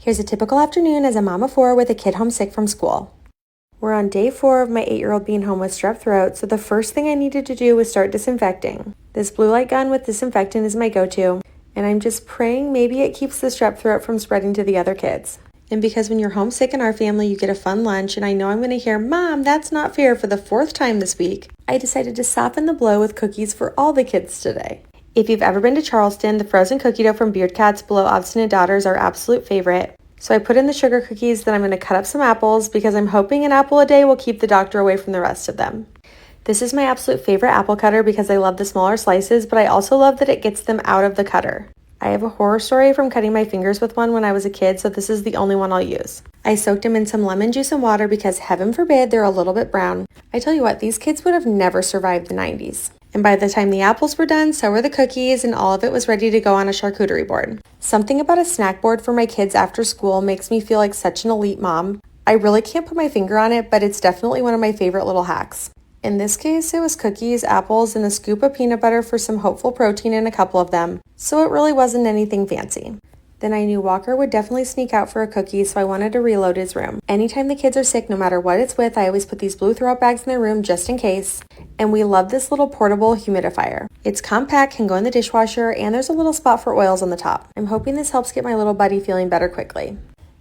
Here's a typical afternoon as a mom of 4 with a kid homesick from school. We're on day 4 of my 8-year-old being home with strep throat, so the first thing I needed to do was start disinfecting. This blue light gun with disinfectant is my go-to, and I'm just praying maybe it keeps the strep throat from spreading to the other kids. And because when you're homesick in our family, you get a fun lunch, and I know I'm going to hear, "Mom, that's not fair," for the 4th time this week, I decided to soften the blow with cookies for all the kids today. If you've ever been to Charleston, the frozen cookie dough from Beard Cat's Below Obstinate Daughters are absolute favorite. So I put in the sugar cookies, then I'm going to cut up some apples because I'm hoping an apple a day will keep the doctor away from the rest of them. This is my absolute favorite apple cutter because I love the smaller slices, but I also love that it gets them out of the cutter. I have a horror story from cutting my fingers with one when I was a kid, so this is the only one I'll use. I soaked them in some lemon juice and water because heaven forbid they're a little bit brown. I tell you what, these kids would have never survived the 90s. And by the time the apples were done, so were the cookies, and all of it was ready to go on a charcuterie board. Something about a snack board for my kids after school makes me feel like such an elite mom. I really can't put my finger on it, but it's definitely one of my favorite little hacks. In this case, it was cookies, apples, and a scoop of peanut butter for some hopeful protein in a couple of them, so it really wasn't anything fancy. Then I knew Walker would definitely sneak out for a cookie, so I wanted to reload his room. Anytime the kids are sick, no matter what it's with, I always put these blue throw-up bags in their room just in case. And we love this little portable humidifier. It's compact, can go in the dishwasher, and there's a little spot for oils on the top. I'm hoping this helps get my little buddy feeling better quickly.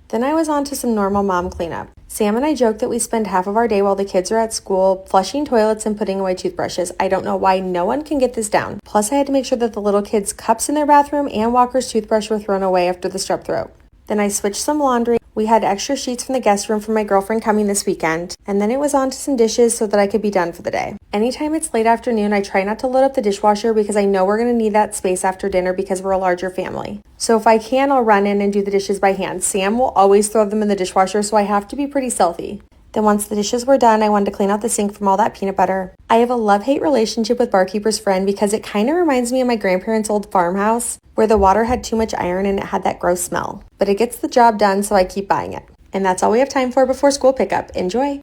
Then I was on to some normal mom cleanup. Sam and I joke that we spend half of our day while the kids are at school flushing toilets and putting away toothbrushes. I don't know why no one can get this down. Plus, I had to make sure that the little kids' cups in their bathroom and Walker's toothbrush were thrown away after the strep throat. Then I switched some laundry. We had extra sheets from the guest room for my girlfriend coming this weekend, and then it was on to some dishes so that I could be done for the day. Anytime it's late afternoon, I try not to load up the dishwasher because I know we're going to need that space after dinner because we're a larger family. So if I can, I'll run in and do the dishes by hand. Sam will always throw them in the dishwasher, so I have to be pretty stealthy. Then once the dishes were done, I wanted to clean out the sink from all that peanut butter. I have a love-hate relationship with Barkeeper's Friend because it kind of reminds me of my grandparents' old farmhouse where the water had too much iron and it had that gross smell. But it gets the job done, so I keep buying it. And that's all we have time for before school pickup. Enjoy!